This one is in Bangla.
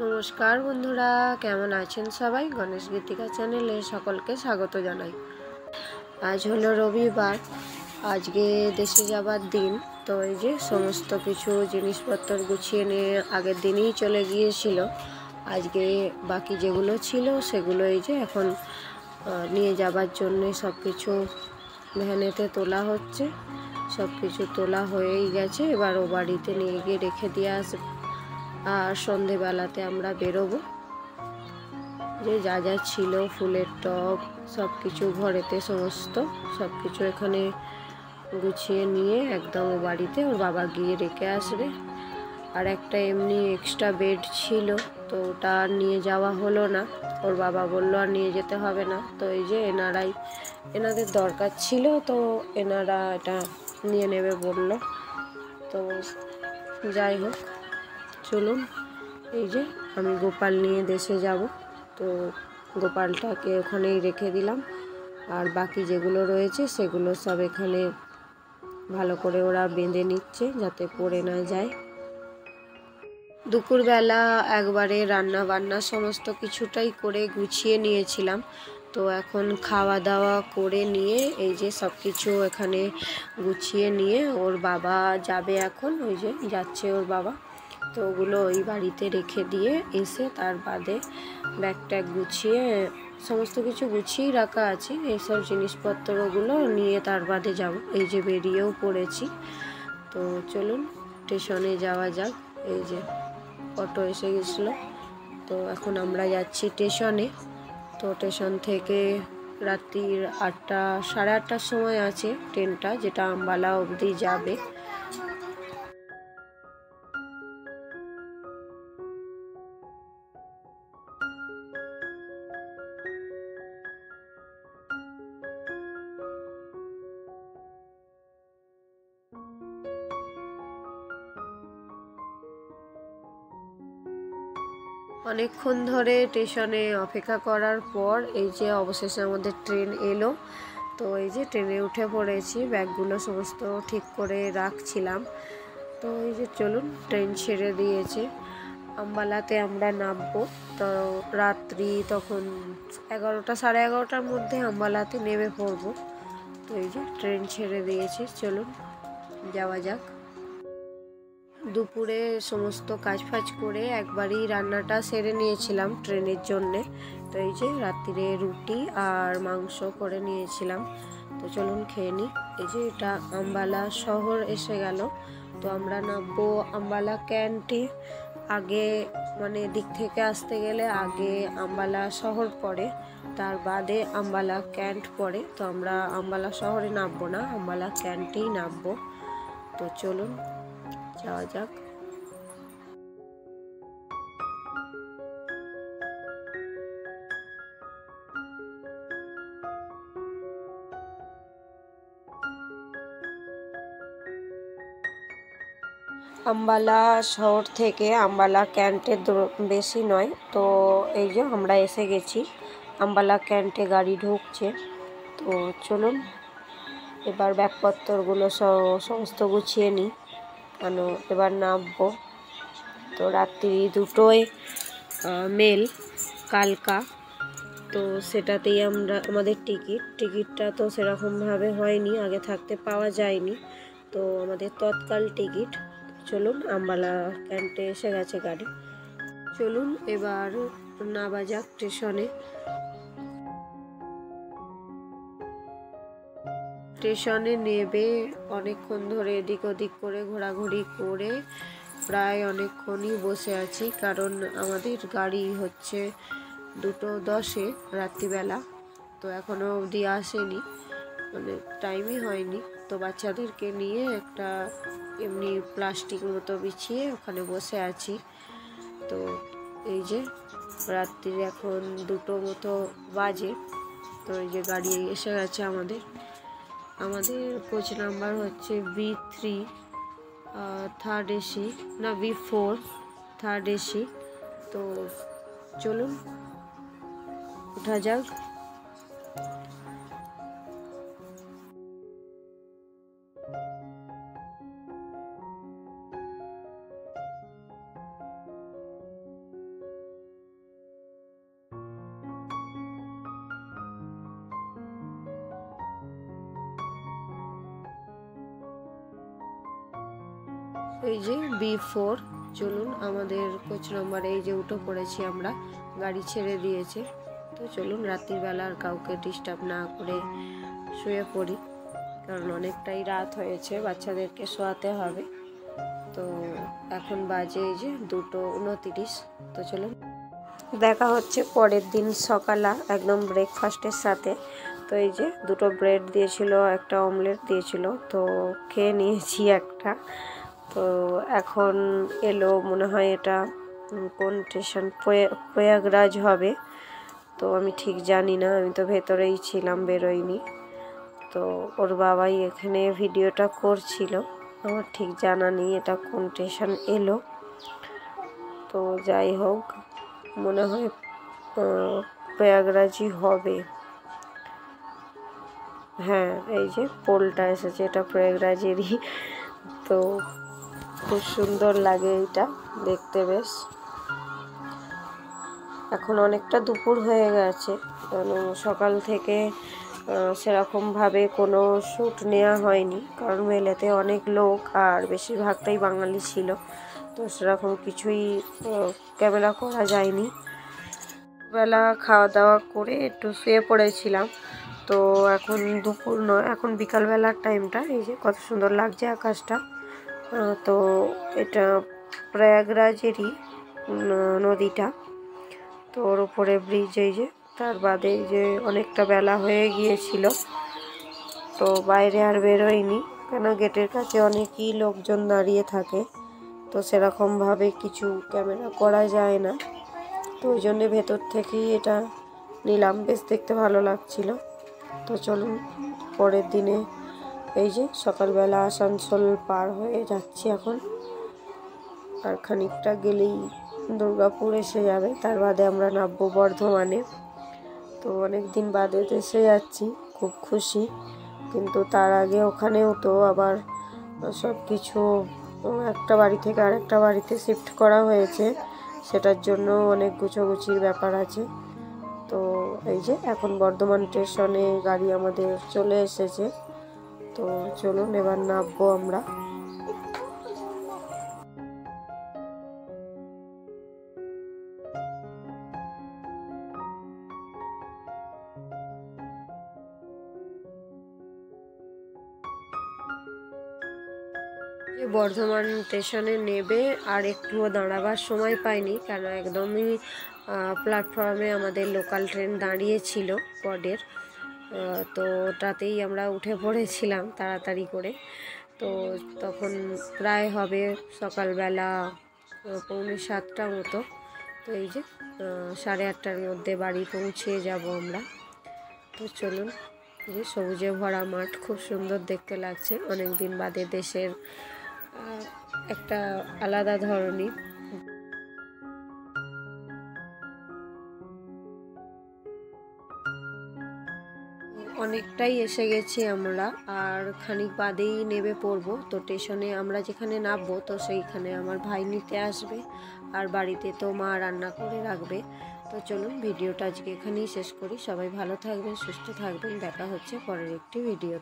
নমস্কার বন্ধুরা, কেমন আছেন সবাই? গণেশ গীতিকা চ্যানেলে সকলকে স্বাগত জানাই। আজ হলো রবিবার, আজকে দেশে যাবার দিন। তো এই যে সমস্ত কিছু জিনিসপত্র গুছিয়ে নিয়ে আগের দিনই চলে গিয়েছিল। আজকে বাকি যেগুলো ছিল সেগুলো এই যে এখন নিয়ে যাবার জন্য সব কিছু ভ্যানেতে তোলা হচ্ছে। সব কিছু তোলা হয়েই গেছে, এবার ও বাড়িতে নিয়ে গিয়ে রেখে দিয়ে আসবে। আর সন্ধেবেলাতে আমরা বেরোবো। যে যা যা ছিল, ফুলের টব, সব কিছু ঘরেতে সমস্ত সব কিছু এখানে গুছিয়ে নিয়ে একদম ও বাড়িতে ওর বাবা গিয়ে রেখে আসবে। আর একটা এমনি এক্সট্রা বেড ছিল, তো ওটা নিয়ে যাওয়া হলো না। ওর বাবা বললো আর নিয়ে যেতে হবে না। তো এই যে এনাদের দরকার ছিল, তো এনারা এটা নিয়ে নেবে বলল। তো যাই হোক, চলুন। এই যে আমি গোপাল নিয়ে দেশে যাব, তো গোপালটাকে ওখানেই রেখে দিলাম। আর বাকি যেগুলো রয়েছে সেগুলো সব এখানে ভালো করে ওরা বেঁধে নিচ্ছে যাতে পড়ে না যায়। দুপুরবেলা একবারে রান্না বান্না সমস্ত কিছুটাই করে গুছিয়ে নিয়েছিলাম। তো এখন খাওয়া দাওয়া করে নিয়ে এই যে সব কিছু এখানে গুছিয়ে নিয়ে ওর বাবা যাবে এখন। ওই যে যাচ্ছে ওর বাবা। তো ওগুলো ওই বাড়িতে রেখে দিয়ে এসে তার বাদে ব্যাগ ট্যাগ গুছিয়ে সমস্ত কিছু গুছিয়েই রাখা আছে। এইসব জিনিসপত্রগুলো নিয়ে তার বাদে যাব। এই যে বেরিয়েও পড়েছি। তো চলুন স্টেশনে যাওয়া যাক। এই যে অটো এসে গেছিলো, তো এখন আমরা যাচ্ছি স্টেশনে। তো স্টেশন থেকে রাত্রির 8টা সাড়ে 8টার সময় আছে ট্রেনটা, যেটা আম্বালা অবধি যাবে। অনেকক্ষণ ধরে স্টেশনে অপেক্ষা করার পর এই যে অবশেষে আমাদের ট্রেন এলো। তো এই যে ট্রেনে উঠে পড়েছি, ব্যাগগুলো সমস্ত ঠিক করে রাখছিলাম। তো এই যে চলুন, ট্রেন ছেড়ে দিয়েছে। আম্বালাতে আমরা নামবো। তো রাত্রি তখন 11টা সাড়ে 11টার মধ্যে আম্বালাতে নেমে পড়বো। তো এই যে ট্রেন ছেড়ে দিয়েছে, চলুন যাওয়া যাক। দুপুরে সমস্ত কাজ ফাজ করে একবারই রান্নাটা সেরে নিয়েছিলাম ট্রেনের জন্যে। তো এই যে রাত্রিরে রুটি আর মাংস করে নিয়েছিলাম। তো চলুন খেয়ে নিই। এই যে এটা আম্বালা শহর এসে গেল। তো আমরা নামবো আম্বালা ক্যান্টে। আগে মানে দিক থেকে আসতে গেলে আগে আম্বালা শহর পড়ে, তার বাদে আম্বালা ক্যান্ট পড়ে। তো আমরা আম্বালা শহরে নামবো না, আম্বালা ক্যান্টেই নামবো। তো চলুন যাওয়া যাক। আম্বালা শহর থেকে আম্বালা ক্যান্টে বেশি নয়। তো এই যে আমরা এসে গেছি, আম্বালা ক্যান্টে গাড়ি ঢুকছে। তো চলুন এবার ব্যাগপত্রগুলো সমস্ত গুছিয়ে নিই, কেন এবার নামবো। তো রাত্রি 2টোয় মেল কালকা। তো সেটাতেই আমাদের টিকিটটা তো সেরকমভাবে হয়নি, আগে থাকতে পাওয়া যায়নি। তো আমাদের তৎকাল টিকিট। চলুন, আম্বালা ক্যান্টে এসে গেছে গাড়ি। চলুন এবার নামা যাক স্টেশনে। স্টেশনে নেবে অনেকক্ষণ ধরে এদিক ওদিক করে ঘোরাঘুরি করে প্রায় অনেকক্ষণই বসে আছি, কারণ আমাদের গাড়ি হচ্ছে 2:10 রাত্রিবেলা। তো এখনও অবধি আসেনি, মানে টাইমই হয়নি। তো বাচ্চাদেরকে নিয়ে একটা এমনি প্লাস্টিক মতো বিছিয়ে ওখানে বসে আছি। তো এই যে রাত্রি এখন 2টো মতো বাজে। তো এই যে গাড়ি এসে গেছে আমাদের কোচ নাম্বার হচ্ছে V3 থার্ড এসি, না V4 থার্ড এসি। তো চলুন ওঠা যাক। এই যে B4। চলুন, আমাদের কোচ নম্বরে এই যে উঠে পড়েছি আমরা, গাড়ি ছেড়ে দিয়েছে। তো চলুন রাত্রিবেলা আর কাউকে ডিস্টার্ব না করে শুয়ে পড়ি, কারণ অনেকটাই রাত হয়েছে, বাচ্চাদেরকে শোয়াতে হবে। তো এখন বাজে এই যে 2:29। তো চলুন দেখা হচ্ছে পরের দিন সকালে একদম ব্রেকফাস্টের সাথে। তো এই যে 2টো ব্রেড দিয়েছিল, একটা অমলেট দিয়েছিল, তো খেয়ে নিয়েছি একটা। তো এখন এলো মনে হয় এটা কোন স্টেশন, প্রয়াগরাজ হবে। তো আমি ঠিক জানি না, আমি তো ভেতরেই ছিলাম, বেরোইনি। তো ওর বাবাই এখানে ভিডিওটা করছিল, আমার ঠিক জানা নেই এটা কোন স্টেশন এলো। তো যাই হোক, মনে হয় প্রয়াগরাজই হবে। হ্যাঁ, এই যে পোলটা এসেছে, এটা প্রয়াগরাজেরই। তো খুব সুন্দর লাগে এটা দেখতে বেশ। এখন অনেকটা দুপুর হয়ে গেছে, কারণ সকাল থেকে সেরকমভাবে কোনো শ্যুট নেওয়া হয়নি, কারণ মেলেতে অনেক লোক আর বেশিরভাগটাই বাঙালি ছিল। তো সেরকম কিছুই ক্যামেরা করা যায়নি। বেলা খাওয়া দাওয়া করে একটু শুয়ে পড়েছিলাম। তো এখন দুপুর নয়, এখন বিকালবেলার টাইমটা। এই যে কত সুন্দর লাগছে আকাশটা। তো এটা প্রয়াগরাজেরই নদীটা। তো ওর উপরে ব্রিজ, এই যে তার বাদে যে অনেকটা বেলা হয়ে গিয়েছিল, তো বাইরে আর বেরোয়নি, কেন গেটের কাছে অনেকই লোকজন দাঁড়িয়ে থাকে। তো সেরকমভাবে কিছু ক্যামেরা করা যায় না, তো ওই জন্যে ভেতর থেকেই এটা নিলাম, বেশ দেখতে ভালো লাগছিল। তো চলুন পরের দিনে এই যে সকালবেলা আসানসোল পার হয়ে যাচ্ছি এখন, আর খানিকটা গেলেই দুর্গাপুর এসে যাবে, তার বাদে আমরা নামবো বর্ধমানে। তো অনেক দিন বাদে এসে যাচ্ছি, খুব খুশি। কিন্তু তার আগে ওখানেও তো আবার সব কিছু একটা বাড়ি থেকে আরেকটা বাড়িতে শিফট করা হয়েছে, সেটার জন্য অনেক গুছোগুছির ব্যাপার আছে। তো এই যে এখন বর্ধমান স্টেশনে গাড়ি আমাদের চলে এসেছে। তো চলুন এবার নামবো আমরা। বর্ধমান স্টেশনে নেবে আর একটুও দাঁড়াবার সময় পাইনি, কেন একদমই প্ল্যাটফর্মে আমাদের লোকাল ট্রেন দাঁড়িয়েছিল পডের। তো ওটাতেই আমরা উঠে পড়েছিলাম তাড়াতাড়ি করে। তো তখন প্রায় হবে সকালবেলা 6:45 মতো। তো এই যে 8:30টার মধ্যে বাড়ি পৌঁছে যাব আমরা। তো চলুন, যে সবুজে ভরা মাঠ, খুব সুন্দর দেখতে লাগছে। অনেক দিন বাদে দেশের একটা আলাদা ধরনের। অনেকটাই এসে গেছি আমরা, আর খানিক বাদেই নেমে পড়বো। তো স্টেশনে আমরা যেখানে নামবো, তো সেইখানে আমার ভাই নিতে আসবে, আর বাড়িতে তো মা রান্না করে রাখবে। তো চলুন ভিডিওটা আজকে এখানেই শেষ করি। সবাই ভালো থাকবেন, সুস্থ থাকবেন, দেখা হচ্ছে পরের একটি ভিডিও।